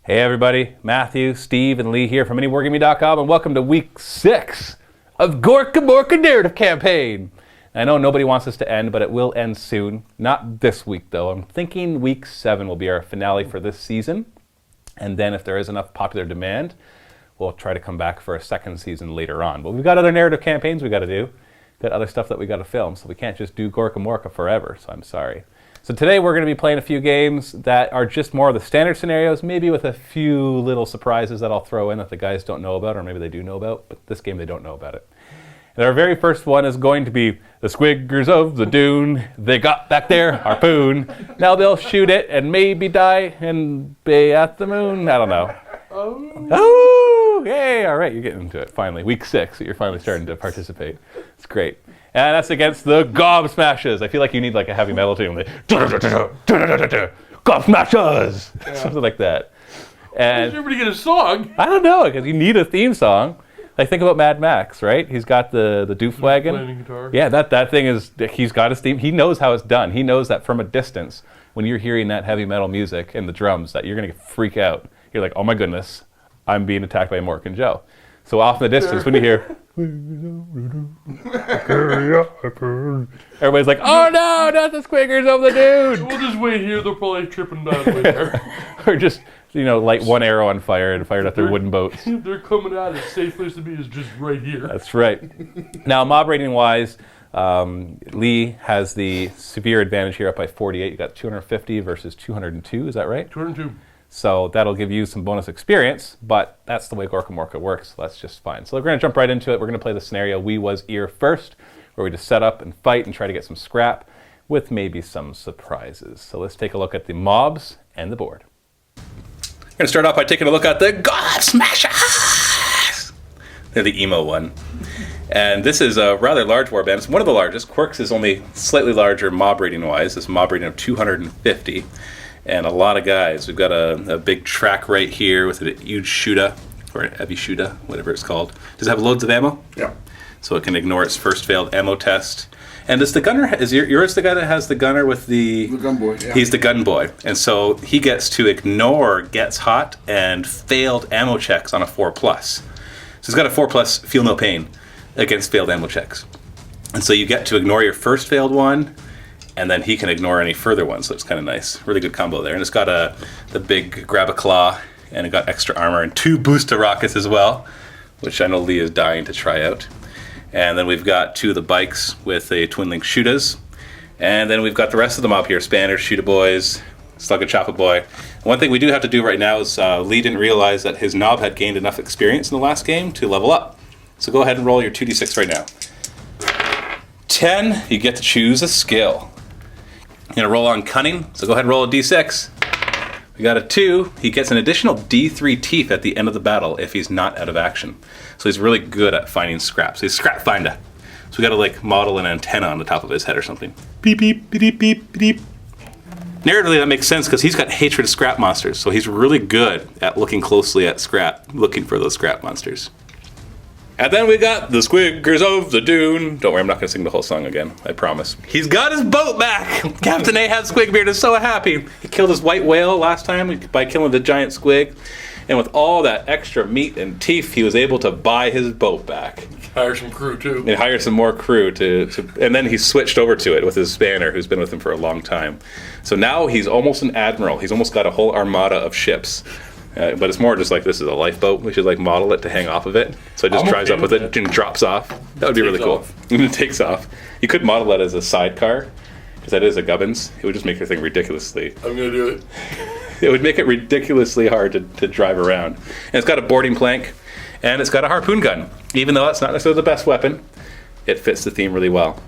Hey everybody, Matthew, Steve, and Lee here from MiniWarGaming.com, and welcome to week 6 of Gorkamorka narrative campaign. I know nobody wants this to end, but it will end soon. Not this week though. I'm thinking week 7 will be our finale for this season, and then if there is enough popular demand, we'll try to come back for a second season later on. But we've got other narrative campaigns we got to do. Got other stuff that we got to film, so we can't just do Gorkamorka forever, so I'm sorry. So today we're going to be playing a few games that are just more of the standard scenarios, maybe with a few little surprises that I'll throw in that the guys don't know about, or maybe they do know about, but this game they don't know about it. And our very first one is going to be the Squiggers of the Dune. They got back their harpoon. Now they'll shoot it and maybe die and be at the moon. I don't know. Oh, yay! All right, you're getting into it finally. Week 6, you're finally starting to participate. It's great. And that's against the Gobsmashas. I feel like you need like a heavy metal tune. Like, Gobsmashas! Yeah. Something like that. And why everybody get a song? I don't know, because you need a theme song. Like, think about Mad Max, right? He's got the doof wagon. Guitar. Yeah, that thing is, he's got his theme. He knows how it's done. He knows that from a distance, when you're hearing that heavy metal music and the drums, that you're going to freak out. You're like, oh my goodness, I'm being attacked by Mork and Joe. So off in the distance, when you hear, everybody's like, oh no, not the Squiggers of the Dune! We'll just wait here, they'll probably trip and die way there. Or just, light one arrow on fire and fire it at their wooden boats. They're coming out, a safe place to be is just right here. That's right. Now, mob rating wise, Lee has the severe advantage here up by 48. You got 250 versus 202, is that right? 202. So that'll give you some bonus experience, but that's the way Gorkamorka works, so that's just fine. So we're going to jump right into it. We're going to play the scenario We Was Ear first, where we just set up and fight and try to get some scrap with maybe some surprises. So let's take a look at the mobs and the board. I'm going to start off by taking a look at the Gobsmashas! They're the emo one. And this is a rather large warband. It's one of the largest. Quirks is only slightly larger mob rating-wise. It's a mob rating of 250. And a lot of guys. We've got a big track right here with a huge shooter, or a heavy shooter, whatever it's called. Does it have loads of ammo? Yeah. So it can ignore its first failed ammo test. And does the gunner, is yours the guy that has the gunner with the gun boy, yeah. He's the gun boy. And so he gets to ignore gets hot and failed ammo checks on a 4+. So he's got a 4+, feel no pain against failed ammo checks. And so you get to ignore your first failed one, and then he can ignore any further ones, so it's kind of nice. Really good combo there. And it's got the big grab a claw, and it got extra armor and 2 booster rockets as well, which I know Lee is dying to try out. And then we've got 2 of the bikes with a twin link shootas. And then we've got the rest of the mob here, Spanners, Shooter Boys, Slug and Chopper Boy. And one thing we do have to do right now is Lee didn't realize that his knob had gained enough experience in the last game to level up. So go ahead and roll your 2d6 right now. 10, you get to choose a skill. You're going to roll on cunning, so go ahead and roll a d6. We got a 2. He gets an additional d3 teeth at the end of the battle if he's not out of action. So he's really good at finding scraps. He's a scrap finder. So we got to model an antenna on the top of his head or something. Beep, beep, beep, beep, beep. Narratively, that makes sense because he's got hatred of scrap monsters. So he's really good at looking closely at scrap, looking for those scrap monsters. And then we got the Squiggers of the Dune. Don't worry, I'm not going to sing the whole song again, I promise. He's got his boat back! Captain Ahab Squigbeard is so happy. He killed his white whale last time by killing the giant squig. And with all that extra meat and teeth, he was able to buy his boat back. Hire some crew, too. And hire some more crew and then he switched over to it with his spanner, who's been with him for a long time. So now he's almost an admiral. He's almost got a whole armada of ships. But it's more just like this is a lifeboat. We should model it to hang off of it. So it just drives up with it and drops off. That would be really cool. And it takes off. You could model that as a sidecar, because that is a Gubbins. It would just make the thing ridiculously. I'm going to do it. It would make it ridiculously hard to drive around. And it's got a boarding plank, and it's got a harpoon gun. Even though it's not necessarily the best weapon, it fits the theme really well.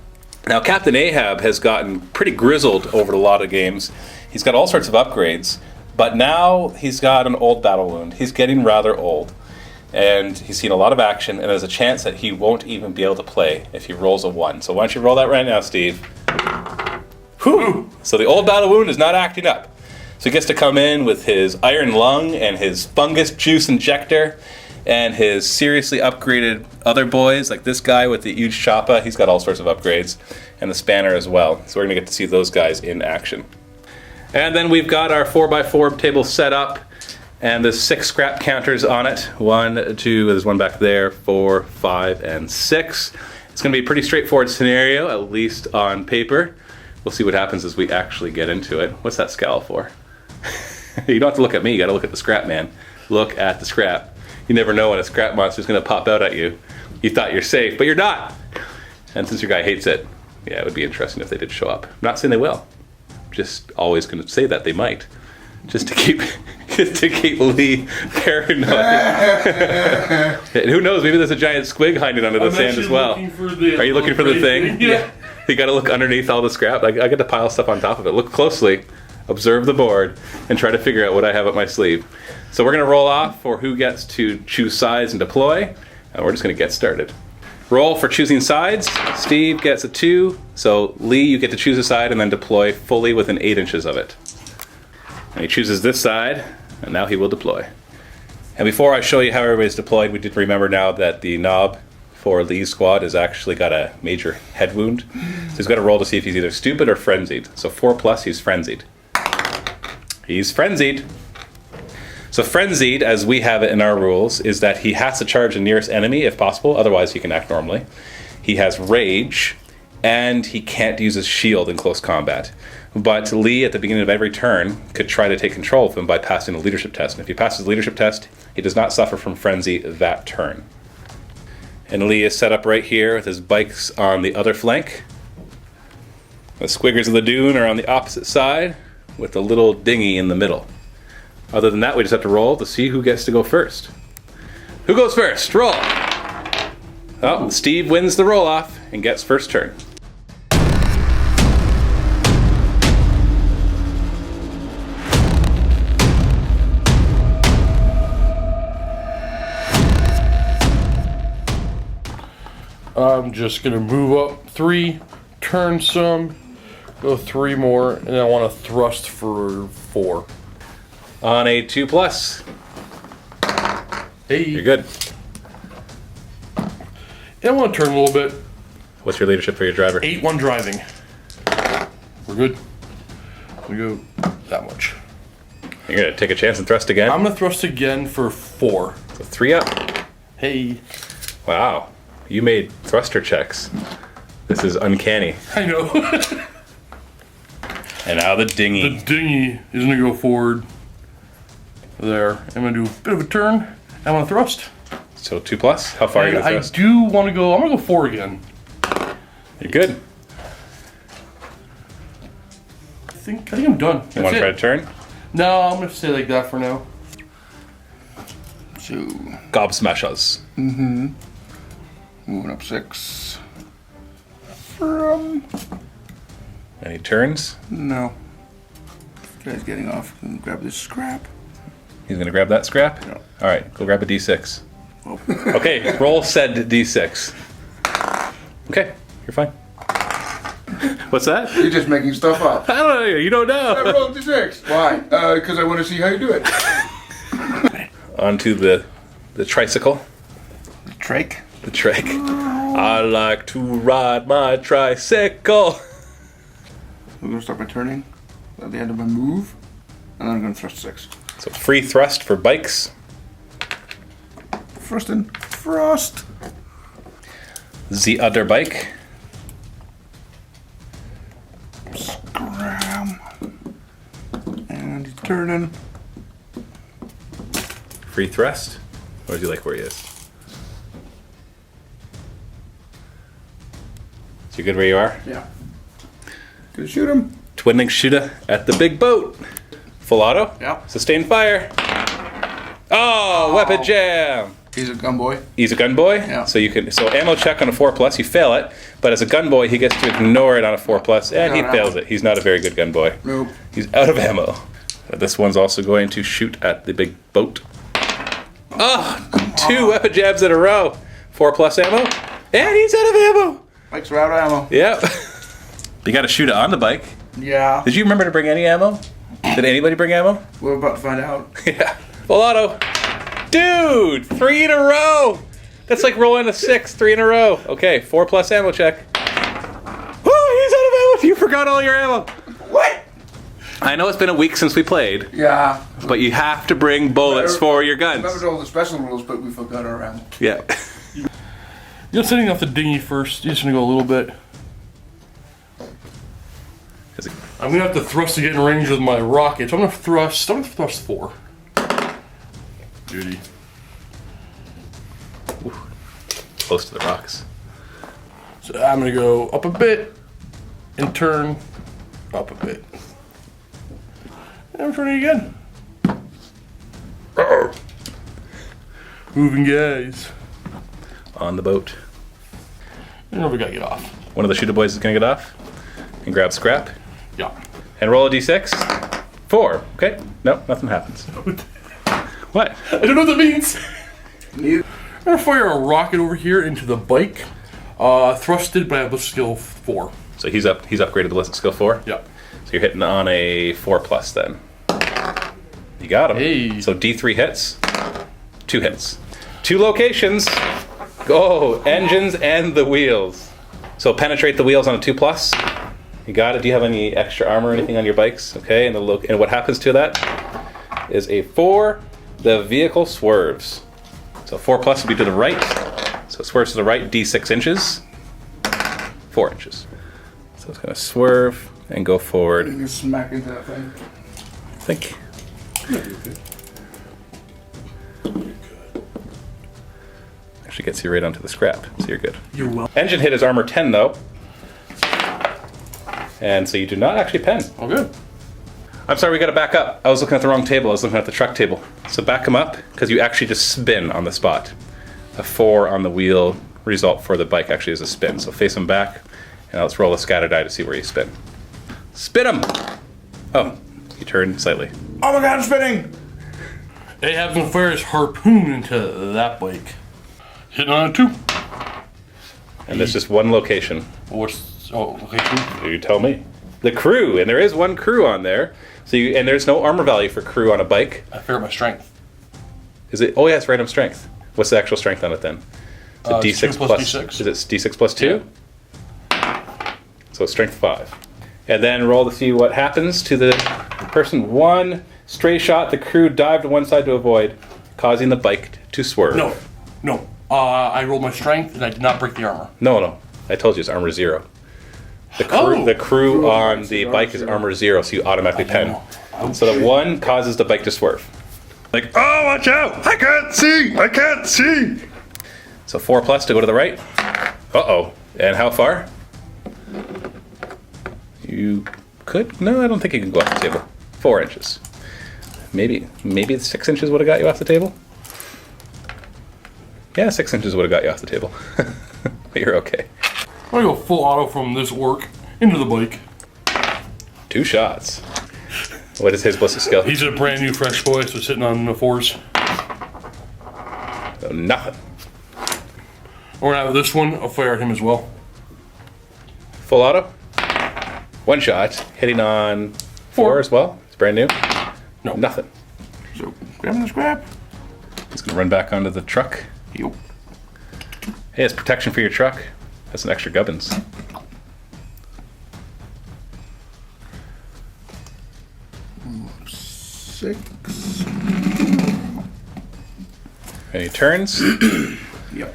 Now, Captain Ahab has gotten pretty grizzled over a lot of games. He's got all sorts of upgrades. But now he's got an old battle wound. He's getting rather old. And he's seen a lot of action, and there's a chance that he won't even be able to play if he rolls a 1. So why don't you roll that right now, Steve? Whew! So the old battle wound is not acting up. So he gets to come in with his iron lung and his fungus juice injector and his seriously upgraded other boys, like this guy with the huge choppa. He's got all sorts of upgrades. And the spanner as well. So we're going to get to see those guys in action. And then we've got our 4x4 table set up. And there's 6 scrap counters on it. 1, 2, there's one back there, 4, 5, and 6. It's going to be a pretty straightforward scenario, at least on paper. We'll see what happens as we actually get into it. What's that scowl for? You don't have to look at me, you got to look at the scrap man. Look at the scrap. You never know when a scrap monster's going to pop out at you. You thought you're safe, but you're not. And since your guy hates it, yeah, it would be interesting if they did show up. I'm not saying they will. Just always going to say that they might. Just to keep Lee paranoid. And who knows, maybe there's a giant squig hiding under the sand as well. Are you looking for the thing? Yeah. You gotta look underneath all the scrap. I got to pile stuff on top of it. Look closely, observe the board, and try to figure out what I have up my sleeve. So we're gonna roll off for who gets to choose sides and deploy, and we're just gonna get started. Roll for choosing sides. Steve gets a 2. So Lee, you get to choose a side and then deploy fully within 8 inches of it. And he chooses this side, and now he will deploy. And before I show you how everybody's deployed, we did remember now that the knob for Lee's squad has actually got a major head wound. So he's got to roll to see if he's either stupid or frenzied. So 4+, he's frenzied. He's frenzied. So frenzied, as we have it in our rules, is that he has to charge the nearest enemy if possible, otherwise he can act normally. He has rage, and he can't use his shield in close combat. But Lee, at the beginning of every turn, could try to take control of him by passing a leadership test. And if he passes the leadership test, he does not suffer from frenzy that turn. And Lee is set up right here with his bikes on the other flank. The Squiggers of the Dune are on the opposite side with the little dinghy in the middle. Other than that, we just have to roll to see who gets to go first. Who goes first? Roll! Oh, Steve wins the roll-off and gets first turn. I'm just gonna move up 3, turn some, go 3 more, and then I want to thrust for 4. On a 2+. Hey. You're good. And I want to turn a little bit. What's your leadership for your driver? 8-1 driving. We're good. We go that much. You're gonna take a chance and thrust again? I'm gonna thrust again for 4. So 3 up. Hey. Wow. You made thruster checks. This is uncanny. I know. And now the dinghy. The dinghy is gonna go forward. There. I'm gonna do a bit of a turn. I'm gonna thrust. So 2+. How far are you And gonna I thrust? do want to go. I'm gonna go 4 again. You're good. I think I'm done. You want to try to turn? No, I'm gonna stay like that for now. So, Gobsmashas. moving up 6. From... Any turns? No. This guy's getting off. Gonna grab this scrap. He's gonna grab that scrap? Yeah. Alright, go grab a D6. Oh. Okay, roll said D6. Okay, you're fine. What's that? You're just making stuff up. I don't know, you don't I know. rolled D6. Why? Because I want to see how you do it. Onto the tricycle. The trach. The trek. I like to ride my tricycle. I'm going to start my turning at the end of my move. And then I'm going to thrust 6. So free thrust for bikes. Frost and frost. The other bike. Scram. And he's turning. Free thrust. Or do you like where he is? So you good where you are? Yeah. Gonna shoot him. Twin link shooter at the big boat. Full auto? Yeah. Sustain fire. Oh, weapon jam. He's a gun boy. He's a gun boy. Yeah. So you can ammo check on a 4+, you fail it, but as a gun boy he gets to ignore it on a 4+, and he No. fails it. He's not a very good gun boy. Nope. He's out of ammo. This one's also going to shoot at the big boat. Oh, 2 weapon jabs in a row. 4+ ammo, and he's out of ammo. Bikes are out of ammo. Yep. You got to shoot it on the bike. Yeah. Did you remember to bring any ammo? Did anybody bring ammo? We're about to find out. Yeah. Full auto. Dude, 3 in a row. That's like rolling a 6, 3 in a row. Okay, 4+ ammo check. Oh, he's out of ammo. You forgot all your ammo. What? I know it's been a week since we played, Yeah. but you have to bring bullets for your guns. Remembered all the special rules, but we forgot our round. Yeah. You're setting off the dinghy first. You're just gonna go a little bit. I'm gonna have to thrust to get in range with my rocket. So I'm gonna thrust 4. Duty. Close to the rocks. So I'm gonna go up a bit and turn up a bit. And I'm turning again. Uh-oh. Moving guys. On the boat. And we gotta get off. One of the shooter boys is going to get off and grab scrap. Yeah. And roll a d6. 4. Okay. No, nothing happens. What? I don't know what that means. You. I'm gonna fire a rocket over here into the bike. Thrusted, but I have a skill 4. So he's upgraded the ballistic skill 4? Yeah. So you're hitting on a 4+ then. You got him. Hey. So D3 hits. 2 hits. 2 locations. Go. Engines and the wheels. So penetrate the wheels on a 2+. You got it. Do you have any extra armor or anything on your bikes? Okay. And what happens to that is a 4. The vehicle swerves. So 4+ would be to the right. So it swerves to the right D6 inches. 4 inches. So it's going to swerve and go forward. You can smack into that thing. I think. Actually gets you right onto the scrap, so you're good. You're well. Engine hit is armor 10 though. And so you do not actually pen. Oh, good. I'm sorry, we gotta back up. I was looking at the wrong table. I was looking at the truck table. So back him up, because you actually just spin on the spot. A 4 on the wheel result for the bike actually is a spin. So face him back, and let's roll a scatter die to see where you spin. Spin him! Oh, you turn slightly. Oh my god, I'm spinning! It happens to fire his harpoon into that bike. Hitting on a 2. And there's just one location. Location? You tell me. The crew, and there is one crew on there. So and there's no armor value for crew on a bike. I fear my strength. Is it? Oh yeah, it's random strength. What's the actual strength on it then? Is it it's 2 plus D6. Is it D6 plus 2? Yeah. So it's strength 5. And then roll to see what happens to the person. 1 stray shot. The crew dived to one side to avoid, causing the bike to swerve. No. I rolled my strength and I did not break the armor. No. I told you it's armor 0. The crew on the bike is armor 0, so you automatically pen. So the 1 causes the bike to swerve. Like, oh, watch out! I can't see! So 4+ to go to the right. Uh-oh. And how far? You could? No, I don't think you can go off the table. 4 inches. Maybe 6 inches would have got you off the table. Yeah, 6 inches would have got you off the table. But you're okay. I'm gonna go full auto from this orc into the bike. 2 shots. What is his ballistic skill? He's a brand new fresh boy, so sitting on the 4s. So nothing. We're gonna have this one. I'll fire at him as well. Full auto. 1 shot. Hitting on 4 as well. It's brand new. No. Nothing. So, grabbing the scrap. He's gonna run back onto the truck. Yup. Hey, it's protection for your truck. That's an extra gubbins. Six. Any turns? Yep.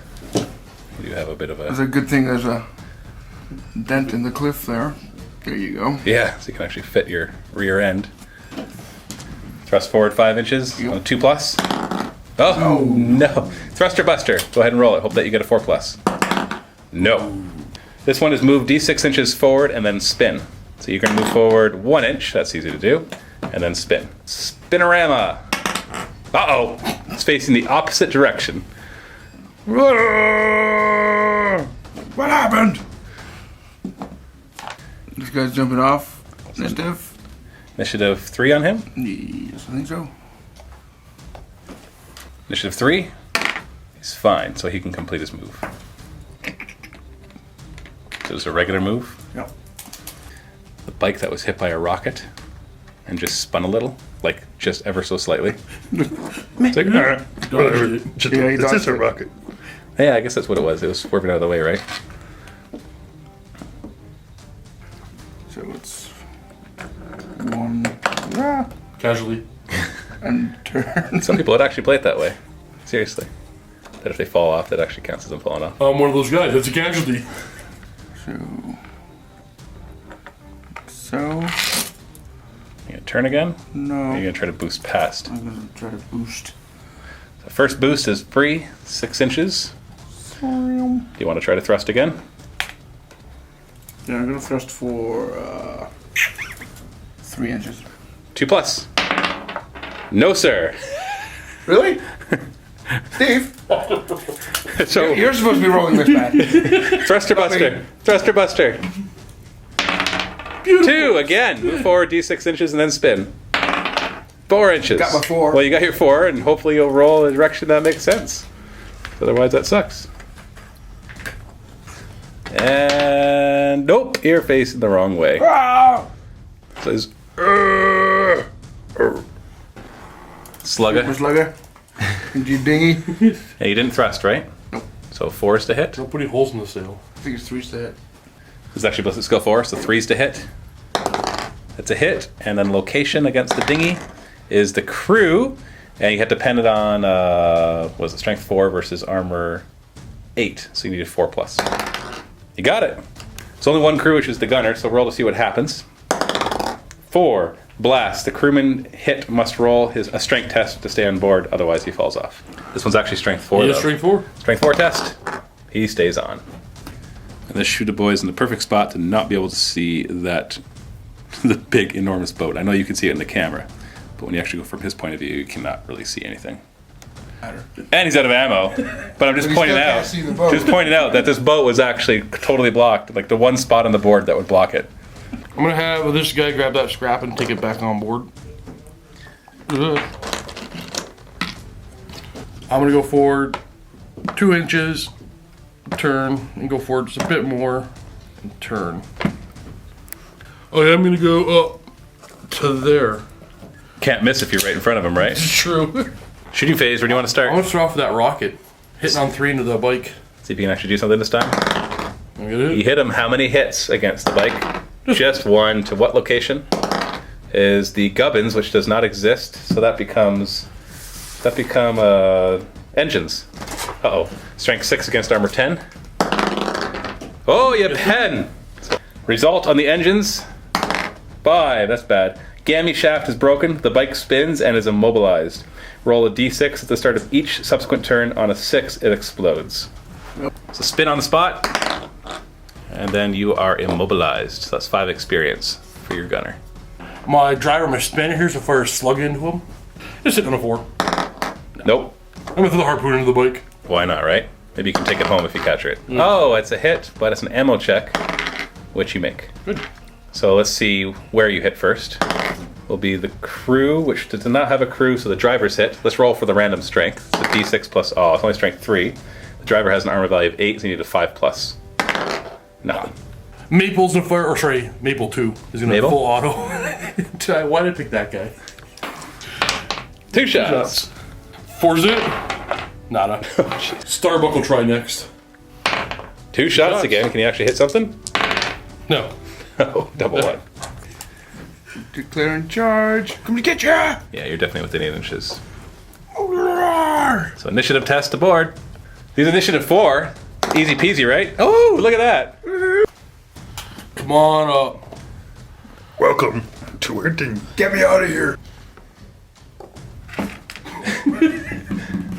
You have a bit of It's a... a good thing there's a dent in the cliff there. There you go. Yeah, so you can actually fit your rear end. Thrust forward 5 inches Yep. on a 2+. Oh, no. Thruster buster. Go ahead and roll it. Hope that you get a 4+. No. This one is move D6 inches forward and then spin. So you're going to move forward 1 inch. That's easy to do. And then spin. Spinorama. Uh-oh. It's facing the opposite direction. What happened? This guy's jumping off. Initiative. Initiative 3 on him. Yes, I think so. Initiative 3. He's fine, so he can complete his move. So it's a regular move. Yep. The bike that was hit by a rocket and just spun a little, like just ever so slightly. It's like, whatever. It's just a rocket. Yeah, I guess that's what it was. It was swerving out of the way, right? So it's 1, Casually. And turn. Some people would actually play it that way. Seriously. That if they fall off, that actually counts as them falling off. I'm one of those guys. That's a casualty. So. You gonna turn again? No. Or are you gonna try to boost past? I'm gonna try to boost. The first boost is free, 6 inches. Do you want to try to thrust again? Yeah, I'm gonna thrust for 3 inches. 2 plus. No, sir. Really? Steve? So You're supposed to be rolling this bad. thruster buster. Thruster buster. Beautiful. 2 again. Move forward D6 inches and then spin. 4 inches. Got my 4. Well, you got your 4, and hopefully you'll roll in a direction that makes sense. Otherwise, that sucks. And nope, you're facing the wrong way. Ah! So it's Slugger. Slugger. And you dingy. And you didn't thrust, right? Nope. So 4 is to hit. Don't put any holes in the sail. I think it's 3 to hit. It's actually supposed to skill 4, so 3's to hit. That's a hit. And then location against the dinghy is the crew. And you have to depend it on, was it strength 4 versus armor 8. So you need a 4 plus. You got it. It's only one crew, which is the gunner, so roll to see what happens. 4. Blast. The crewman hit must roll a strength test to stay on board, otherwise he falls off. This one's actually strength 4. Yeah, though. strength 4. Strength 4 test. He stays on. And this shooter boy is in the perfect spot to not be able to see that the big, enormous boat. I know you can see it in the camera, but when you actually go from his point of view, you cannot really see anything. And he's out of ammo. But I'm just But he pointing still out, can't see the boat. just pointing out that this boat was actually totally blocked, like the one spot on the board that would block it. I'm gonna have this guy grab that scrap and take it back on board. Ugh. I'm gonna go forward 2 inches, turn, and go forward just a bit more, and turn. Okay, I'm gonna go up to there. Can't miss if you're right in front of him, right? It's true. Shooting phase, where do you want to I'm start? gonna start off with that rocket. Hitting on 3 into the bike. See if you can actually do something this time. I get it? You hit him how many hits against the bike? Just 1. To what location? Is the gubbins, which does not exist, so that become engines. Uh-oh. Strength 6 against armor 10. Oh, you pen! Result on the engines, 5. That's bad. Gammy shaft is broken, the bike spins and is immobilized. Roll a d6 at the start of each subsequent turn. On a 6, it explodes. So spin on the spot, and then you are immobilized. So that's 5 experience for your gunner. My driver, my spin here, so far as slug into him. Just hitting on a 4. Nope. I'm gonna throw the harpoon into the bike. Why not, right? Maybe you can take it home if you capture it. Oh, it's a hit, but it's an ammo check, which you make. Good. So let's see where you hit first. Will be the crew, which does not have a crew, so the driver's hit. Let's roll for the random strength. So d6 plus, oh, it's only strength 3. The driver has an armor value of 8, so you need a 5 plus. Nothing. Maple's gonna fire, or sorry, Maple 2 is gonna Maple? full auto. Why did I pick that guy? 2 shots. 4's it? Nada. Starbuck will try next. 2 shots again. Can you actually hit something? No. Oh, double 1. Declaring charge. Come to get ya! Yeah, you're definitely within 8 inches. Roar! So initiative test aboard. These initiative 4. Easy peasy, right? Oh, look at that. Come on up. Welcome to our team. Get me out of here.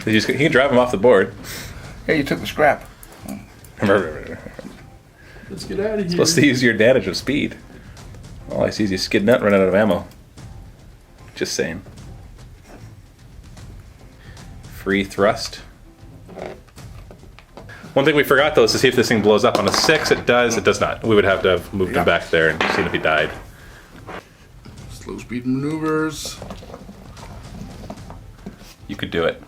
He can drive him off the board. Hey, you took the scrap. Let's get out of here. Supposed to use your advantage of speed. All I see is you skidding out and running out of ammo. Just saying. Free thrust. One thing we forgot though is to see if this thing blows up. On a 6 it does, it does not. We would have to have moved him back there and seen if he died. Slow speed maneuvers. You could do it.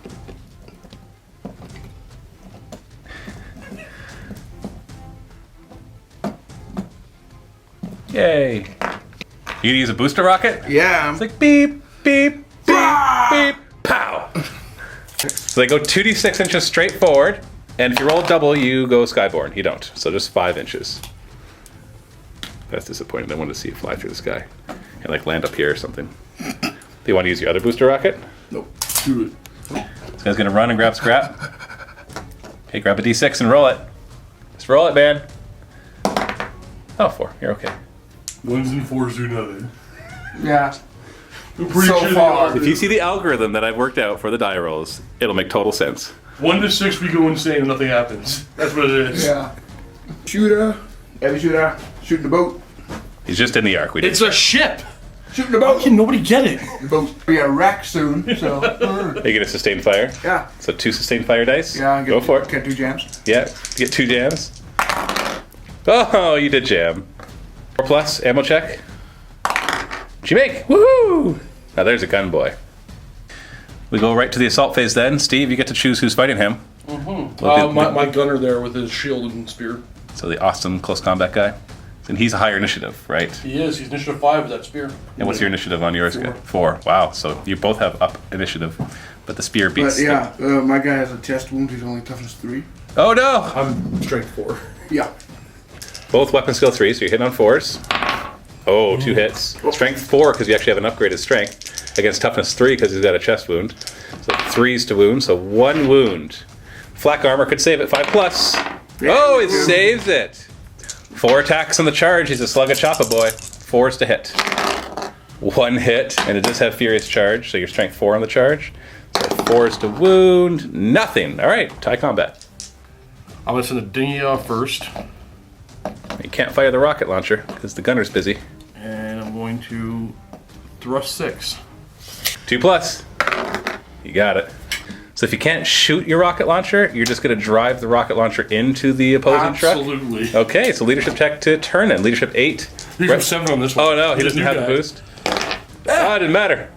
Yay. You gonna use a booster rocket? Yeah. It's like beep, beep, beep, beep, pow. So they go 2d6 inches straight forward, and if you roll a double, you go skyborne. You don't. So just 5 inches. That's disappointing. I wanted to see it fly through the sky and like land up here or something. Do you want to use your other booster rocket? Nope. Do it. This guy's gonna run and grab scrap. Okay, grab a D6 and roll it. Just roll it, man. Oh, 4. You're okay. 1s and 4s do nothing. Yeah. I'm pretty So sure they far. are. If you see the algorithm that I've worked out for the die rolls, it'll make total sense. 1 to 6, we go insane and nothing happens. That's what it is. Yeah. Shooter. Heavy shooter. Shooting the boat. He's just in the arc. We did. It's a ship. Shooting the How boat. can nobody get it? The boat will be a wreck soon, so. You get a sustained fire. Yeah. So 2 sustained fire dice. Yeah, Go for it. Get 2 jams. Yeah, get 2 jams. Oh, you did jam. 4 plus ammo check. What'd you make? Woohoo! Now there's a gun boy. We go right to the assault phase then. Steve, you get to choose who's fighting him. My gunner there with his shield and spear. So the awesome close combat guy. And he's a higher initiative, right? He is. He's initiative 5 with that spear. And what's your initiative on yours? 4. 4. Wow. So you both have up initiative, but the spear beats. But yeah, my guy has a chest wound. He's only toughness 3. Oh no! I'm strength 4. Yeah. Both weapon skill 3, so you're hitting on 4s. Oh, 2 hits. Strength 4 because you actually have an upgraded strength against toughness 3 because he's got a chest wound. So 3s to wound, so 1 wound. Flak armor could save it. 5 plus. Oh, it saves it. 4 attacks on the charge. He's a slug of choppa boy. 4s to hit. 1 hit, and it does have furious charge, so your strength 4 on the charge. So 4s to wound. Nothing. All right, tie combat. I'm gonna send the dinghy off first, You can't fire the rocket launcher because the gunner's busy. and I'm going to thrust 6. 2 plus. You got it. So if you can't shoot your rocket launcher, you're just going to drive the rocket launcher into the opposing truck? Absolutely. Okay, so leadership check to turn in. Leadership 8. Leadership 7 on this one. Oh no, he doesn't have the boost. Ah, it didn't matter.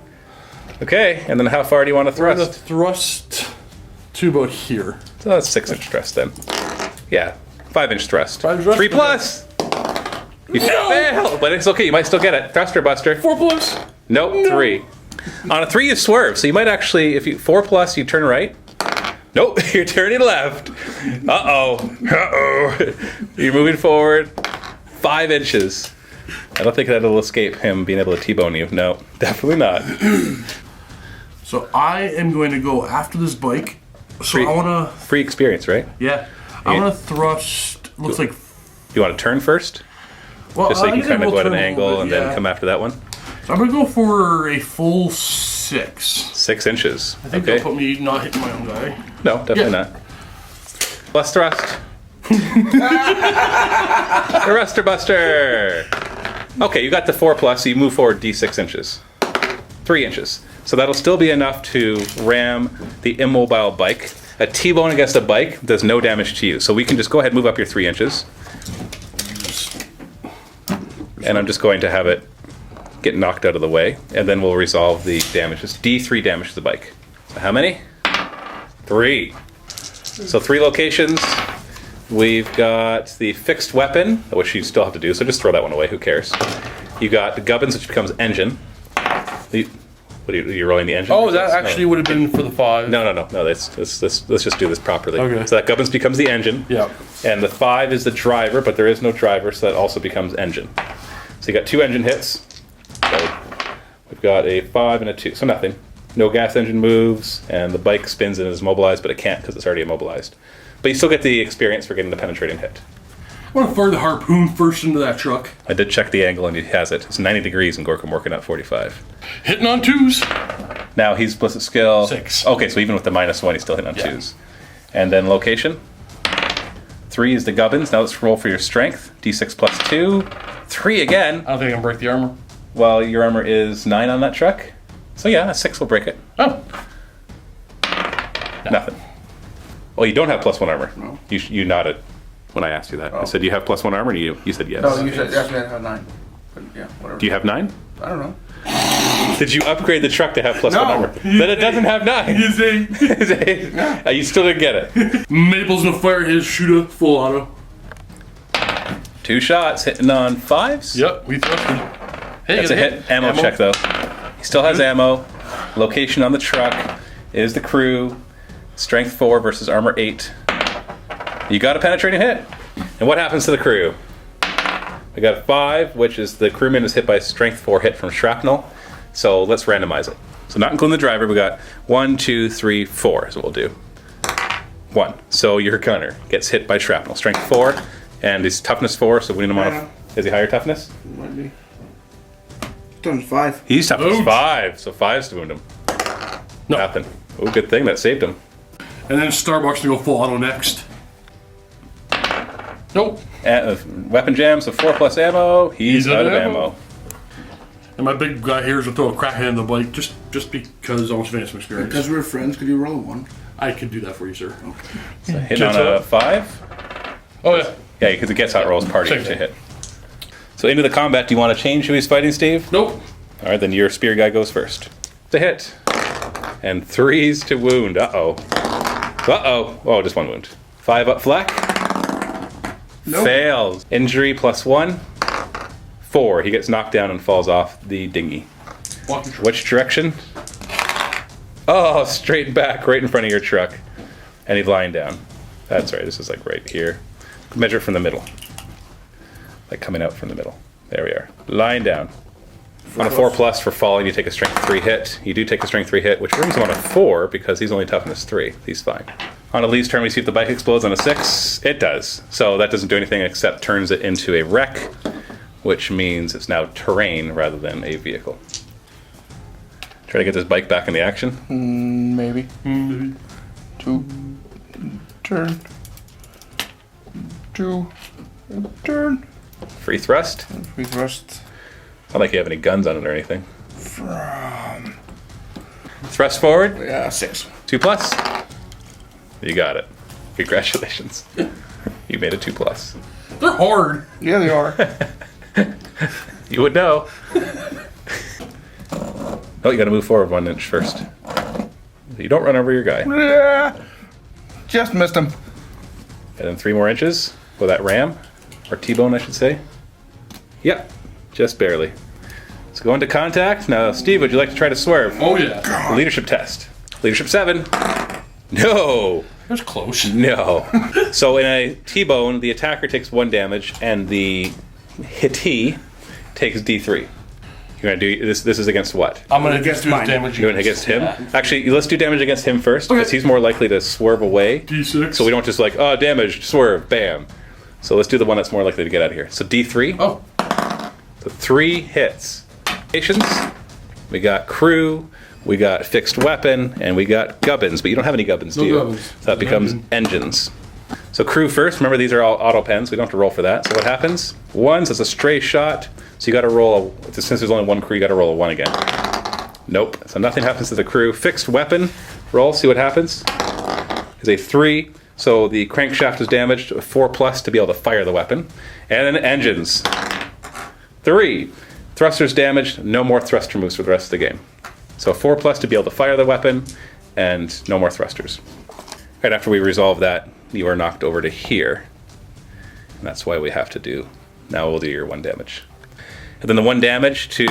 Okay, and then how far do you want to We're gonna thrust? thrust to about here. So that's 6-inch thrust then. Yeah, 5-inch thrust. 5 thrust? 3 plus! You failed, but it's okay, you might still get it. Thruster buster. 4 plus. Nope, No. 3. On a 3 you swerve, so you might actually, if you 4 plus you turn right. Nope, you're turning left. Uh-oh. You're moving forward 5 inches. I don't think that'll escape him being able to T-bone you. No, definitely not. So I am going to go after this bike. So I want to, Free experience, right? yeah, I want to thrust. Looks like. You want to turn first? Well, Just so you I can think I kind of will go at an turn a angle little and bit, then yeah. come after that one. So I'm gonna go for a full 6. 6 inches. I think Okay. that'll put me not hitting my own guy. No, definitely Yeah. not. Plus thrust. Thruster buster. Okay, you got the 4 plus, so you move forward D6 inches. 3 inches. So that'll still be enough to ram the immobile bike. A T-bone against a bike does no damage to you. So we can just go ahead and move up your 3 inches. And I'm just going to have it get knocked out of the way. And then we'll resolve the damages. D3 damage to the bike. So how many? 3. So 3 locations. We've got the fixed weapon, which you still have to do, so just throw that one away, who cares. You got the gubbins, which becomes engine. What are you rolling the engine? Oh, that actually would have been for the 5. No. Let's just do this properly. Okay. So that gubbins becomes the engine. Yeah. And the 5 is the driver, but there is no driver, so that also becomes engine. So you got 2 engine hits. So we've got a 5 and a 2, so nothing. No gas engine moves, and the bike spins and is mobilized, but it can't because it's already immobilized. But you still get the experience for getting the penetrating hit. I want to fire the harpoon first into that truck. I did check the angle, and he has it. It's 90 degrees in Gorkamorka, not 45. Hitting on 2s. Now he's ballistic skill 6. Okay, so even with the -1, he's still hitting on Yeah. 2s. And then location. 3 is the gubbins. Now let's roll for your strength. D6 plus 2. 3 again. I don't think I can break the armor. Well, your armor is 9 on that truck. So yeah, a 6 will break it. Oh. Nothing. Well, you don't have +1 armor. No. You nodded when I asked you that. I Oh. said, do you have +1 armor? And you said yes. No, you said actually I have 9. But yeah, whatever. Do you have 9? I don't know. Did you upgrade the truck to have +1 No. armor? Then it doesn't have 9. He's a. You still didn't get it. Maple's gonna fire his shooter full auto. 2 shots hitting on 5s. Yep, we thrusted. Hey, That's a got hit. Ammo check though. He still has ammo. Location on the truck is the crew. Strength 4 versus armor 8. You got a penetrating hit. And what happens to the crew? We got a 5, which is the crewman is hit by a strength 4 hit from shrapnel. So let's randomize it. So not including the driver, we got 1, 2, 3, 4 is what we'll do. 1. So your gunner gets hit by shrapnel. Strength 4, and he's toughness 4, so wounding him on a... Is he higher toughness? Might be. Toughness 5. He's toughness Ouch. 5, so 5's to wound him. No. Nothing. Oh, good thing that saved him. And then Starbucks to go full auto next. Nope. Weapon jam, so 4 plus ammo. He's out of ammo. And my big guy here is to throw a crack hand in the bike just because I want to advance some experience. Because we're friends, could you roll a 1? I could do that for you, sir. So hit on a 5. Oh, yeah. Yeah, because it gets hot rolls party Same to thing. hit. So into the combat, do you want to change who he's fighting, Steve? Nope. All right, then your spear guy goes first. To hit. And 3's to wound. Uh-oh. Uh-oh. Oh, just 1 wound. 5 up fleck. Nope. Fails. Injury plus 1. 4. He gets knocked down and falls off the dinghy. Which direction? Oh, straight back, right in front of your truck. And he's lying down. That's right, this is like right here. Measure from the middle. Like coming out from the middle. There we are. Lying down. On a 4 plus for falling, you take a strength 3 hit. You do take a strength 3 hit, which brings him on a 4 because he's only toughness 3. He's fine. On a Lee's turn, we see if the bike explodes on a 6. It does. So that doesn't do anything except turns it into a wreck, which means it's now terrain rather than a vehicle. Try to get this bike back in the action. Maybe. 2. Turn. 2. Turn. Free thrust. Free thrust. Not like you have any guns on it or anything. From... Thrust forward. Yeah, 6. 2 plus. You got it. Congratulations. You made a 2 plus. They're hard. Yeah, they are. You would know. Oh, you gotta move forward 1 inch first. You don't run over your guy. Yeah. Just missed him. And then 3 more inches with that ram. Or T-bone, I should say. Yep. Just barely. Let's go into contact. Now, Steve, would you like to try to swerve? Oh, yeah. Leadership test. Leadership 7. No. That's close. No. So in a T-bone, the attacker takes 1 damage, and the hittee takes D3. You're gonna do this. This is against what? I'm going to Against do mine. damage. You're going against him. Yeah. Actually, let's do damage against him first, because he's more likely to swerve away. D6. So we don't just like, oh, damage, swerve, bam. So let's do the one that's more likely to get out of here. So D3. Oh. So 3 hits. Patience. We got crew. We got fixed weapon, and we got gubbins, but you don't have any gubbins, do you? gubbins. So that becomes engines. So crew first. Remember, these are all auto pens. We don't have to roll for that. So what happens? 1, so it's a stray shot. So you got to roll since there's only 1 crew, you got to roll a 1 again. Nope. So nothing happens to the crew. Fixed weapon. Roll. See what happens. Is a 3. So the crankshaft is damaged. A 4 plus to be able to fire the weapon. And then engines. 3. Thrusters damaged. No more thruster moves for the rest of the game. So 4 plus to be able to fire the weapon, and no more thrusters. Right after we resolve that, you are knocked over to here. And that's why we have to do... Now we'll do your 1 damage. And then the 1 damage to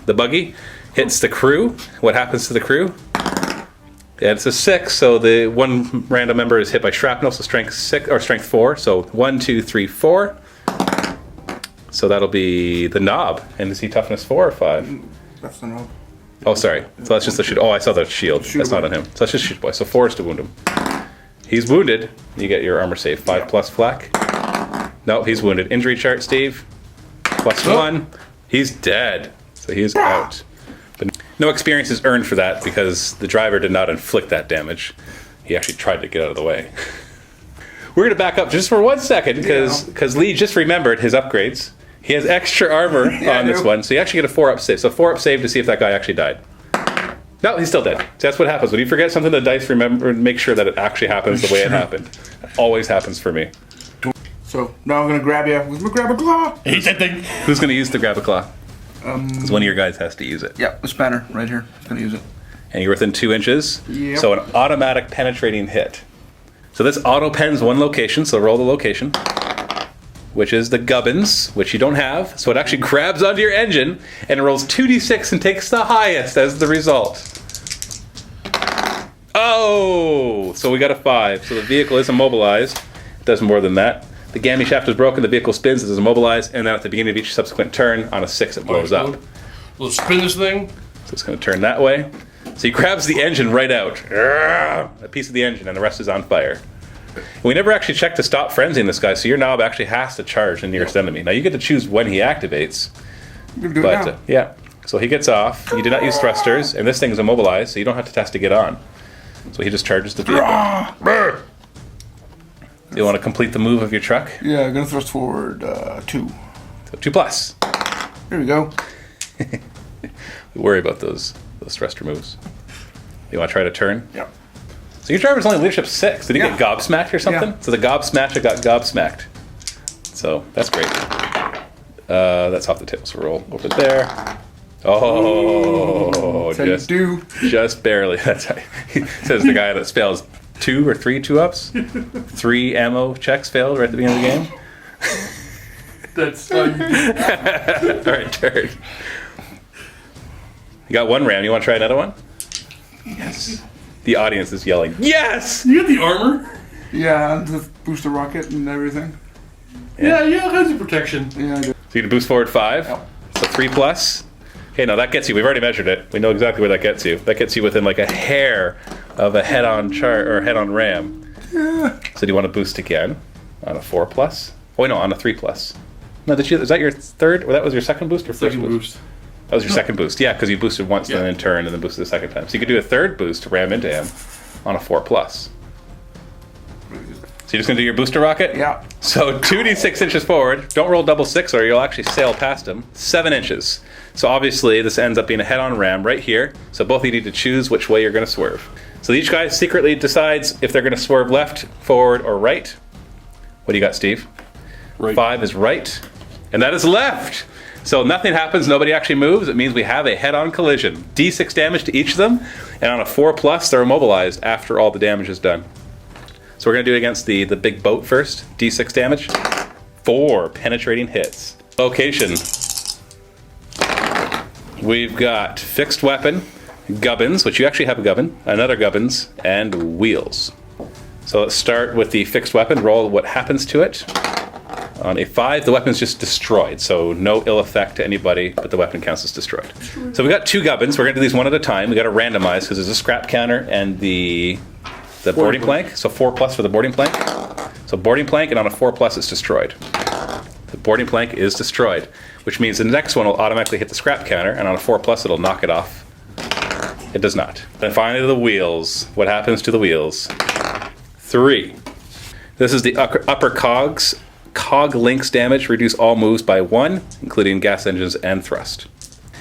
the buggy hits the crew. What happens to the crew? Yeah, it's a 6, so the 1 random member is hit by shrapnel, so strength 6 or strength 4. So 1, 2, 3, 4. So that'll be the knob. And is he toughness 4 or 5? That's the knob. Oh, sorry. So that's just the shield. Oh, I saw the shield. That's not on him. So that's just shoot boy. So 4 is to wound him. He's wounded. You get your armor save. 5 plus flak. No, he's wounded. Injury chart, Steve. Plus 1. He's dead. So he is out. But no experience is earned for that because the driver did not inflict that damage. He actually tried to get out of the way. We're going to back up just for 1 second because Lee just remembered his upgrades. He has extra armor on this one, so you actually get a 4-up save. So 4-up save to see if that guy actually died. No, he's still dead. So that's what happens. When you forget something, the dice remember make sure that it actually happens the way it happened. It always happens for me. So now I'm going to grab you with my grab a claw. I hate that thing. Who's going to use the grab a claw? Because one of your guys has to use it. Yep, the spanner right here. He's going to use it. And you're within 2 inches. Yep. So an automatic penetrating hit. So this auto pens 1 location, so roll the location. Which is the gubbins, which you don't have. So it actually grabs onto your engine and it rolls 2d6 and takes the highest as the result. Oh! So we got a 5. So the vehicle is immobilized. It does more than that. The gammy shaft is broken, the vehicle spins, it is immobilized, and then at the beginning of each subsequent turn, on a 6 it blows up. We'll spin this thing. So it's going to turn that way. So he grabs the engine right out. A piece of the engine, and the rest is on fire. And we never actually checked to stop frenzying this guy, so your knob actually has to charge the nearest enemy. Now you get to choose when he activates. You can do it now. Yeah. So he gets off. You do not use thrusters, and this thing is immobilized, so you don't have to test to get on. So he just charges the vehicle. You want to complete the move of your truck? Yeah, I'm gonna thrust forward 2. So 2+. There we go. We worry about those thruster moves. You want to try to turn? Yep. So your driver's only leadership 6. Did he get gobsmacked or something? Yeah. So the Gobsmasha got gobsmacked. So that's great. That's off the table. So roll over there. Oh, just barely. That's how he says the guy that fails 2 or 3 2-ups. 3 ammo checks failed right at the beginning of the game. That's All right, turn. You got 1 ram. You want to try another one? Yes. The audience is yelling, yes! You got the armor? Yeah, and the booster rocket and everything. Yeah, all kinds of protection. Yeah, I do. So you can boost forward 5. Yep. So 3+. Okay, now that gets you. We've already measured it. We know exactly where that gets you. That gets you within like a hair of a head-on head-on ram. Yeah. So do you want to boost again on a 4+? Oh wait, no, on a 3+. No, is that your third? Or that was your second boost or first Second boost. That was your second boost. Yeah, because you boosted once, then in turn, and then boosted the second time. So you could do a third boost to ram into him on a 4+. So you're just gonna do your booster rocket? Yeah. So 2d6 inches forward. Don't roll double 6 or you'll actually sail past him. 7 inches. So obviously this ends up being a head-on ram right here. So both of you need to choose which way you're gonna swerve. So each guy secretly decides if they're gonna swerve left, forward, or right. What do you got, Steve? Right. 5 is right, and that is left. So nothing happens, nobody actually moves. It means we have a head-on collision. D6 damage to each of them, and on a 4+, they're immobilized after all the damage is done. So we're gonna do it against the big boat first. D6 damage. 4 penetrating hits. Location. We've got fixed weapon, gubbins, which you actually have a gubbin, another gubbins, and wheels. So let's start with the fixed weapon. Roll what happens to it. On a 5, the weapon's just destroyed, so no ill effect to anybody, but the weapon counts as destroyed. So we got 2 gubbins. We're going to do these one at a time. We got to randomize because there's a scrap counter and the boarding plank. So 4+ for the boarding plank. So boarding plank, and on a 4+, it's destroyed. The boarding plank is destroyed, which means the next one will automatically hit the scrap counter, and on a 4+, it'll knock it off. It does not. And finally, the wheels. What happens to the wheels? 3. This is the upper cogs. Cog links damage, reduce all moves by 1, including gas engines and thrust.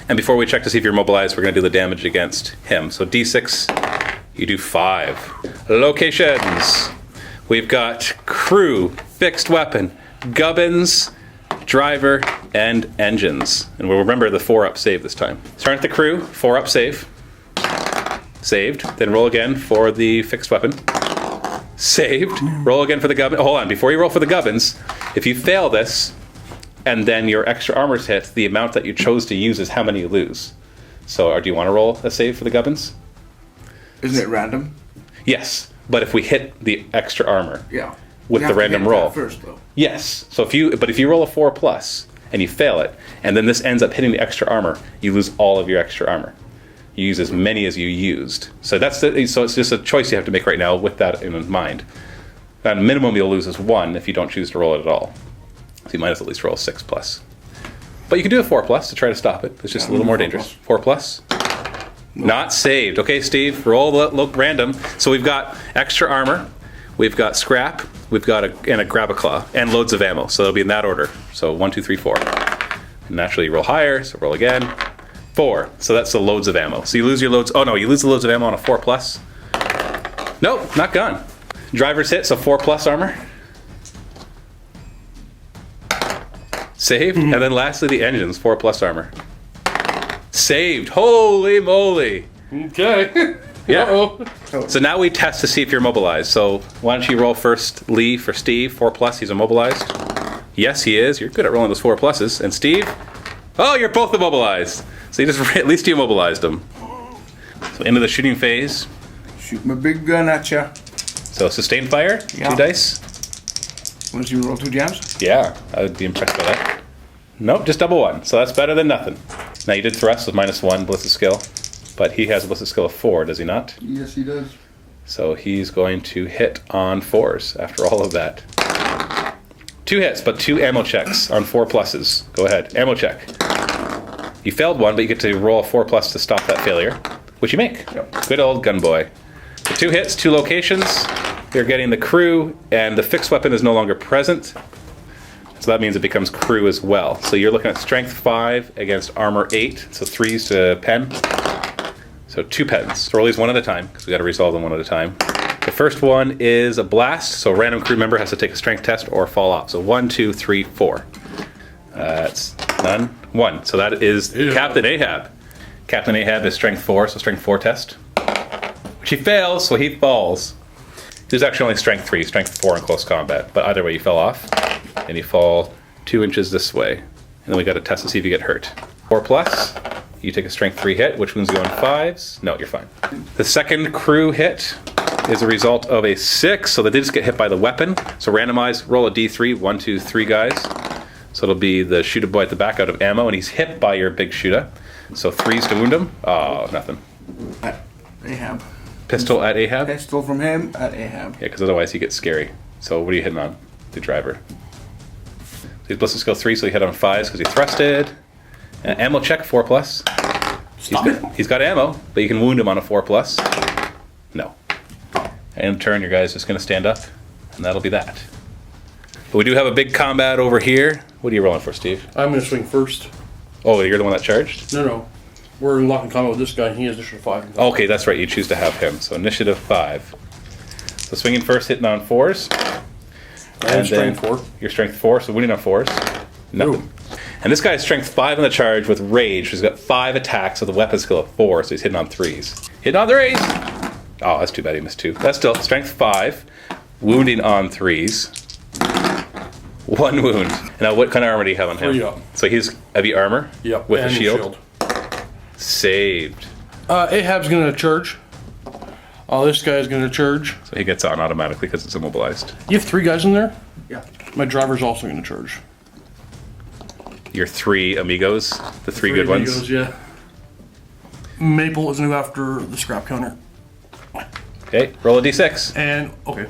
And before we check to see if you're mobilized, we're going to do the damage against him. So D6, you do 5. Locations. We've got crew, fixed weapon, gubbins, driver, and engines. And we'll remember the 4-up save this time. Start at the crew, 4-up save. Saved. Then roll again for the fixed weapon. Saved. Roll again for the gubbins. Hold on, before you roll for the gubbins, if you fail this, and then your extra armor's hit, the amount that you chose to use is how many you lose. So, do you want to roll a save for the gubbins? Isn't it random? Yes, but if we hit the extra armor Yeah. with You the have to random hit roll. that first, though. Yes. So if you roll a 4+ and you fail it, and then this ends up hitting the extra armor, you lose all of your extra armor. You use as many as you used. So so it's just a choice you have to make right now with that in mind. At minimum, you'll lose is 1 if you don't choose to roll it at all. So you might as well at least roll a 6+. But you can do a 4+ to try to stop it. It's just a little more dangerous. 4+. No. Not saved. Okay, Steve, roll the random. So we've got extra armor, we've got scrap, we've got a grab-a-claw, and loads of ammo. So they'll be in that order. So 1, 2, 3, 4. And naturally, you roll higher, so roll again. 4. So that's the loads of ammo. So you lose your loads. Oh no, you lose the loads of ammo on a 4+. Nope, not gone. Driver's hit, so 4+ armor. Saved. And then lastly, the engines, 4+ armor. Saved. Holy moly. Okay. Yeah. Uh-oh. So now we test to see if you're mobilized. So why don't you roll first, Lee, for Steve. 4+, he's immobilized. Yes, he is. You're good at rolling those 4+. And Steve? Oh, you're both immobilized. So you just at least you immobilized them. So into the shooting phase. Shoot my big gun at ya. So sustained fire, Yeah. 2 dice. Want to see me roll 2 jams? Yeah, I would be impressed by that. Nope, just double 1. So that's better than nothing. Now you did thrust with -1 ballistic skill. but he has a ballistic skill of 4, does he not? Yes, he does. So he's going to hit on 4s after all of that. 2 hits, but 2 ammo checks on 4 pluses. Go ahead, ammo check. You failed one, but you get to roll a 4 plus to stop that failure, which you make. Yep. Good old gun boy. So 2 hits, 2 locations. You're getting the crew, and the fixed weapon is no longer present. So that means it becomes crew as well. So you're looking at strength 5 against armor 8, so 3s to pen. So 2 pens. So roll these one at a time, because we got to resolve them one at a time. The first one is a blast, so a random crew member has to take a strength test or fall off. So 1, 2, 3, 4. That's none. 1. So that is Captain Ahab. Captain Ahab is strength 4, so strength 4 test. Which he fails, so he falls. There's actually only strength 3, strength 4 in close combat. But either way, you fell off, and you fall 2 inches this way. And then we got to test to see if you get hurt. 4 plus. You take a strength 3 hit, which wounds you on 5s. No, you're fine. The second crew hit is a result of a 6, so they did just get hit by the weapon. So randomize, roll a d3, 1, 2, 3 guys. So it'll be the shooter boy at the back out of ammo, and he's hit by your big shooter. So 3s to wound him. Oh, nothing. At Ahab. Pistol at Ahab? Pistol from him at Ahab. Yeah, because otherwise he gets scary. So what are you hitting on? The driver. So he's ballistic skill 3, so he hit on 5s because he thrusted. Ammo check 4 plus. He's got ammo, but you can wound him on a 4 plus. No. And in turn, your guy's just going to stand up, and that'll be that. But we do have a big combat over here. What are you rolling for, Steve? I'm going to swing first. Oh, you're the one that charged? No. We're in locking combat with this guy. He has initiative 5. Okay, that's right. You choose to have him. So initiative 5. So swinging first, hitting on 4s. And strength 4. Your strength 4, so winning on 4s. Nothing. Ooh. And this guy's strength 5 on the charge with rage. He's got 5 attacks with a weapon skill of 4, so he's hitting on 3s. Hitting on 3s! Oh, that's too bad he missed 2. That's still strength 5, wounding on 3s. 1 wound. Now, what kind of armor do you have on him? 3 up. So he's heavy armor? Yep. With a and shield? Saved. Ahab's going to charge. This guy's going to charge. So he gets on automatically because it's immobilized. You have 3 guys in there? Yeah. My driver's also going to charge. Your 3 amigos, the 3 good ones. Amigos, yeah. Maple is new after the scrap counter. Okay, roll a d6. And, okay.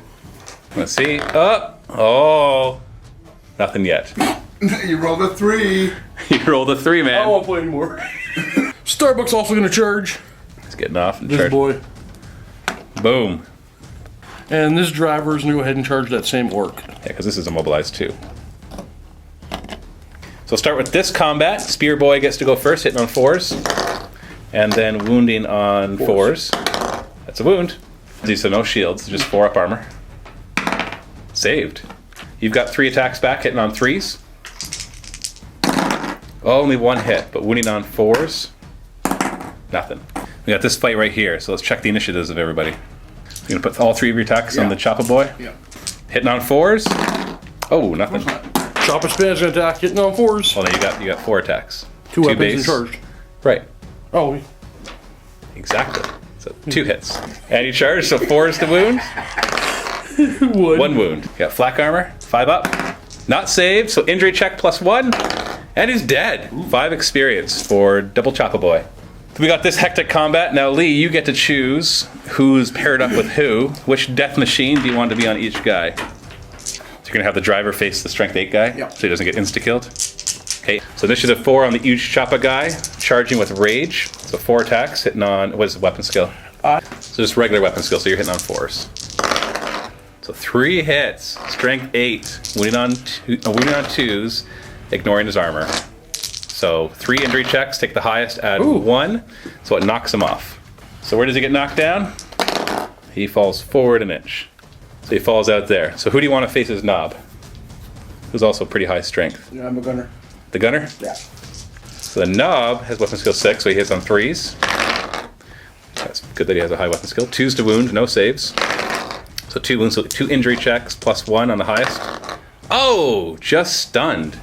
Let's see. Oh, nothing yet. You rolled a 3. You rolled a 3, man. I don't want to play anymore. Starbucks also going to charge. He's getting off and This charge. boy. Boom. And this driver's going to go ahead and charge that same orc. Yeah, because this is immobilized too. So we'll start with this combat. Spear boy gets to go first, hitting on 4s. And then wounding on 4s. That's a wound. So no shields, just 4 up armor. Saved. You've got 3 attacks back, hitting on 3s. Only 1 hit, but wounding on 4s. Nothing. We got this fight right here, so let's check the initiatives of everybody. You're gonna put all 3 of your attacks on the Chopper boy. Yeah. Hitting on 4s. Oh, nothing. Chopper spin's going to attack, hitting on 4s. Well, then you got 4 attacks. 2 weapons base. and charged. Right. Oh, Exactly. So 2 hits. And you charge, so 4s to wound. 1 wound. You got flak armor, 5 up. Not saved, so injury check +1. And he's dead. 5 experience for double Chopper boy. We got this hectic combat. Now, Lee, you get to choose who's paired up with who. Which death machine do you want to be on each guy? So you're going to have the driver face the strength 8 guy, Yep. so he doesn't get insta-killed. Okay, so initiative 4 on the huge Choppa guy, charging with rage. So 4 attacks, hitting on, what is the weapon skill? So just regular weapon skill, so you're hitting on 4s. So 3 hits, strength 8, wounding on 2s, ignoring his armor. So 3 injury checks, take the highest, add 1, so it knocks him off. So where does he get knocked down? He falls forward an inch. So he falls out there. So who do you want to face his knob? Who's also pretty high strength? Yeah, I'm a gunner. The gunner? Yeah. So the knob has weapon skill 6, so he hits on 3s. That's good that he has a high weapon skill. 2s to wound, no saves. So 2 wounds, so 2 injury checks, +1 on the highest. Oh, just stunned.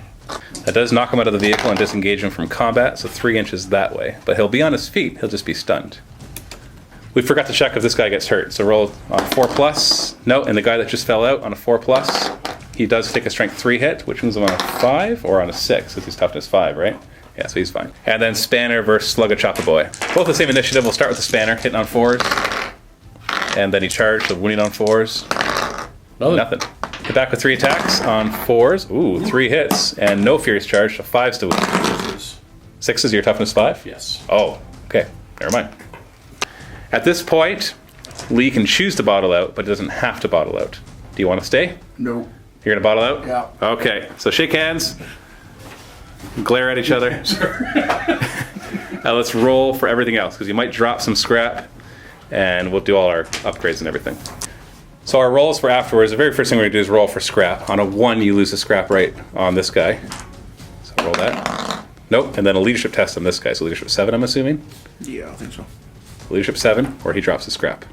That does knock him out of the vehicle and disengage him from combat, so 3 inches that way. But he'll be on his feet, he'll just be stunned. We forgot to check if this guy gets hurt, so roll on 4+. No, and the guy that just fell out on a 4+. He does take a strength 3 hit, which means him on a 5 or on a 6, because he's toughness 5, right? Yeah, so he's fine. And then Spanner versus Slugga Choppa Boy. Both the same initiative. We'll start with the Spanner, hitting on 4s. And then he charged, so winning on 4s. Nothing. Hit back with 3 attacks on 4s. Ooh, 3 hits. And no Furious Charge, so 5s to win. 6s, your toughness 5? Yes. Oh, okay. Never mind. At this point, Lee can choose to bottle out, but doesn't have to bottle out. Do you want to stay? No. You're going to bottle out? Yeah. Okay, so shake hands. Glare at each other. Now let's roll for everything else, because you might drop some scrap, and we'll do all our upgrades and everything. So our rolls for afterwards, the very first thing we're going to do is roll for scrap. On a 1, you lose the scrap right on this guy. So roll that. Nope, and then a leadership test on this guy. So leadership 7, I'm assuming? Yeah, I think so. Leadership 7, or he drops the scrap.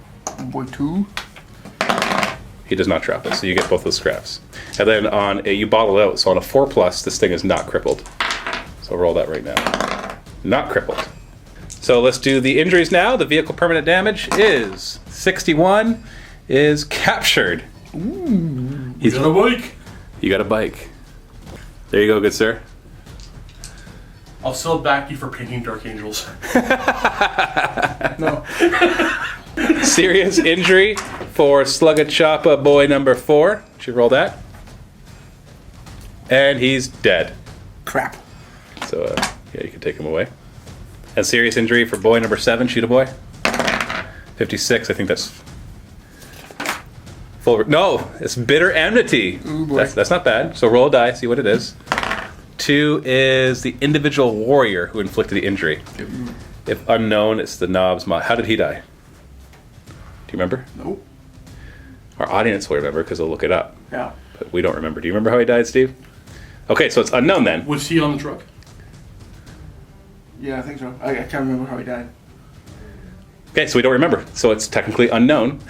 Boy 2. He does not drop it, so you get both those scraps. And then on a, you bottle out, so on a 4+, this thing is not crippled. So roll that right now. Not crippled. So let's do the injuries now. The vehicle permanent damage is 61, is captured. Ooh, you got a bike. You got a bike. There you go, good sir. I'll sell back you for painting Dark Angels. No. Serious injury for Slugga Choppa Boy number 4. Should roll that. And he's dead. Crap. So, yeah, you can take him away. And serious injury for boy number 7, Cheetah Boy. 56, I think that's full. No, it's bitter enmity. Ooh, boy. That's not bad. So roll a die, see what it is. 2 is the individual warrior who inflicted the injury. If unknown, it's the Knobs mod. How did he die? Do you remember? Nope. Our audience will remember because they'll look it up. Yeah. But we don't remember. Do you remember how he died, Steve? Okay, so it's unknown then. Was he on the truck? Yeah, I think so. I can't remember how he died. Okay, so we don't remember. So it's technically unknown.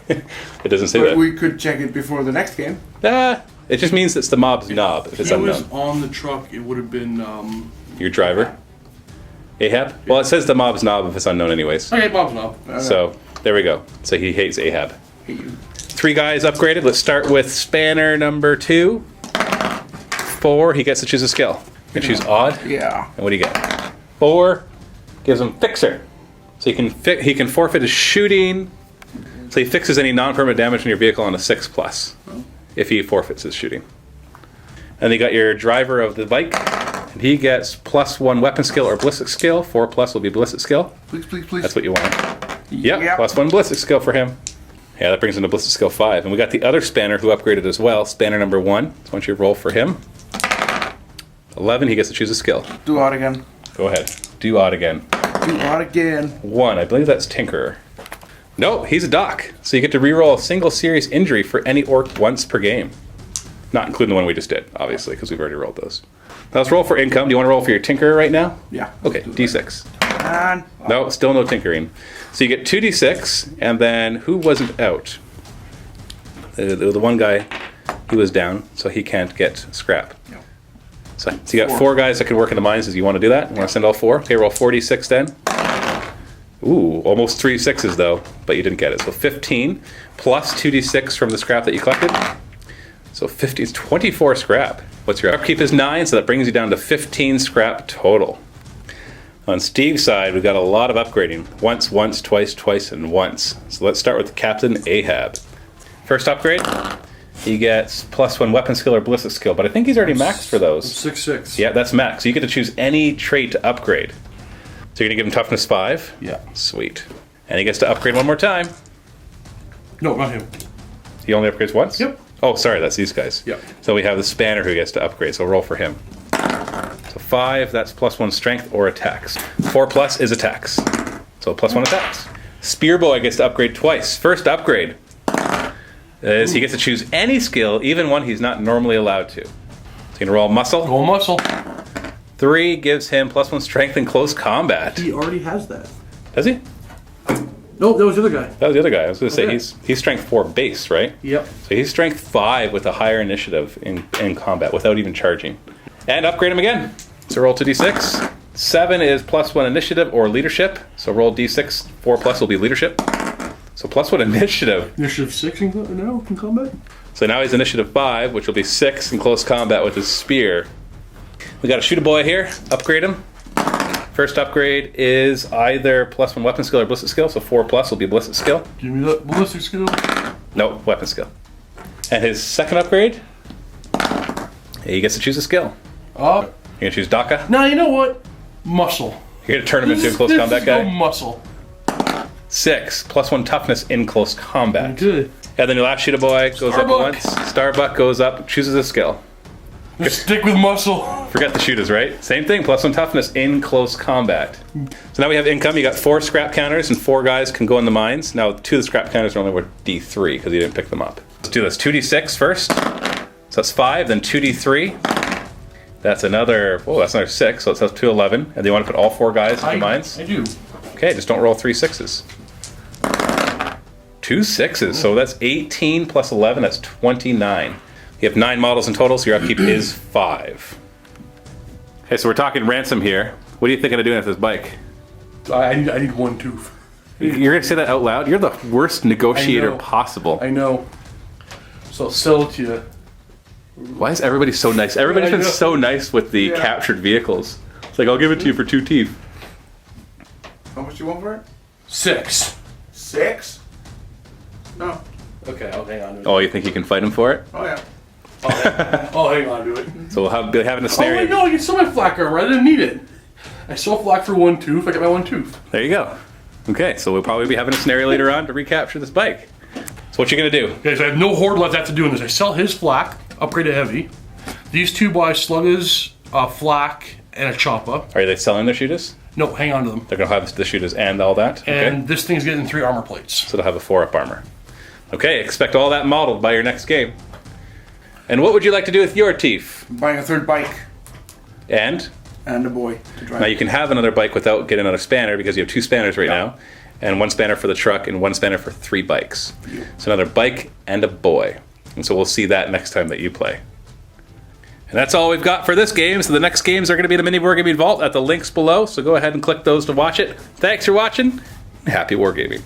It doesn't say But that. we could check it before the next game. It just means it's the mob's knob if it's He unknown. was on the truck. It would have been. Your driver? Ahab? Well, it says the mob's knob if it's unknown anyways. Okay, Bob's knob. So, there we go. So he hates Ahab. Hate you. 3 guys upgraded. Let's start with Spanner number 2. 4, he gets to choose a skill. You can choose odd. Yeah. And what do you get? 4 gives him Fixer. So he can forfeit his shooting. So he fixes any non-permanent damage on your vehicle on a 6+. If he forfeits his shooting. And you got your driver of the bike. And he gets +1 weapon skill or ballistic skill. 4+ will be ballistic skill. Please, please, please. That's what you want. Yep, +1 ballistic skill for him. Yeah, that brings him to ballistic skill 5. And we got the other Spanner who upgraded as well. Spanner number 1. So once you roll for him. 11, he gets to choose a skill. Do odd again. Go ahead. Do odd again. Do odd again. 1, I believe that's Tinkerer. No, he's a Doc. So you get to reroll a single serious injury for any orc once per game. Not including the one we just did, obviously, because we've already rolled those. Now let's roll for income. Do you want to roll for your Tinkerer right now? Yeah. Okay, D6. And No, still no tinkering. So you get 2d6, and then who wasn't out? The one guy, he was down, so he can't get scrap. No. So you got 4 guys that can work in the mines. Do you want to do that? You want to send all 4? Okay, roll 4d6 then. Ooh, almost 3 6s though, but you didn't get it. So 15 plus 2d6 from the scrap that you collected. So 50 is 24 scrap. What's your upkeep is 9, so that brings you down to 15 scrap total. On Steve's side, we've got a lot of upgrading. Once, once, twice, twice, and once. So let's start with Captain Ahab. First upgrade, he gets +1 weapon skill or ballistic skill, but I think he's already maxed for those. 6/6. Yeah, that's max. So you get to choose any trait to upgrade. So you're going to give him toughness 5? Yeah. Sweet. And he gets to upgrade one more time. No, not him. He only upgrades once? Yep. Oh, sorry, that's these guys. Yep. So we have the Spanner who gets to upgrade, so roll for him. So 5, that's +1 strength or attacks. 4+ is attacks. So +1 attacks. Spear Boy gets to upgrade twice. First upgrade is he gets to choose any skill, even one he's not normally allowed to. So you can roll muscle. Roll muscle. 3 gives him +1 strength in close combat. He already has that. Does he? No, that was the other guy. That was the other guy. I was going to say Okay. he's strength 4 base, right? Yep. So he's strength 5 with a higher initiative in combat without even charging. And upgrade him again. So roll 2d6. 7 is +1 initiative or leadership. So roll d6. 4+ will be leadership. So +1 initiative. Initiative 6 in combat? So now he's initiative 5, which will be 6 in close combat with his spear. We got a shoot a boy here. Upgrade him. First upgrade is either +1 weapon skill or ballistic skill, so 4+ will be ballistic skill. Give me that ballistic skill. No, weapon skill. And his second upgrade, he gets to choose a skill. You're gonna choose Daka. Now you know what? Muscle. You're gonna turn him into a close combat guy. Muscle. 6 +1 toughness in close combat. Good. And then your last shoot a boy goes up Starbuck. once. Starbuck goes up, chooses a skill. Just stick with muscle. Forget the shooters, right? Same thing, +1 toughness in close combat. So now we have income. You got 4 scrap counters, and 4 guys can go in the mines. Now 2 of the scrap counters are only worth D3 because you didn't pick them up. Let's do this. 2d6 first. So that's 5, then 2d3. That's another. Oh, that's another 6. So it says 211. And do you want to put all 4 guys in the mines? I do. Okay, just don't roll 3 6s. 2 6s. So that's 18 + 11. That's 29. You have 9 models in total, so your upkeep is 5. Okay, so we're talking ransom here. What are you thinking of doing with this bike? I need 1 tooth. You're gonna say that out loud? You're the worst negotiator know. possible. I know. So I'll sell it to you. Why is everybody so nice? Everybody's I been know. so nice with the captured vehicles. It's like, I'll give it to you for 2 teeth. How much do you want for it? 6. 6? No. Okay, I'll hang on to it. Oh, you think you can fight him for it? Oh, yeah. I'll hang on to it. So we'll be having a Oh scenario. wait, no, I can sell my flak armor. I didn't need it. I sold flak for 1 tooth. I got my 1 tooth. There you go. Okay, so we'll probably be having a scenario later on to recapture this bike. So what you gonna do? Okay, so I have no horde left after doing this. I sell his flak, upgrade to heavy. These 2 buy sluggers, flak, and a choppa. Are they selling their shooters? No, hang on to them. They're gonna have the shooters and all that. And this thing's getting 3 armor plates. So they'll have a 4-up armor. Okay, expect all that modeled by your next game. And what would you like to do with your teeth? Buying a 3rd bike And and a boy to drive. now you can have another bike without getting another spanner because you have 2 spanners right now. And 1 spanner for the truck and 1 spanner for 3 bikes. So another bike and a boy. And so we'll see that next time that you play. And that's all we've got for this game. So the next games are going to be the MiniWarGaming Vault at the links below. So go ahead and click those to watch it. Thanks for watching. Happy wargaming.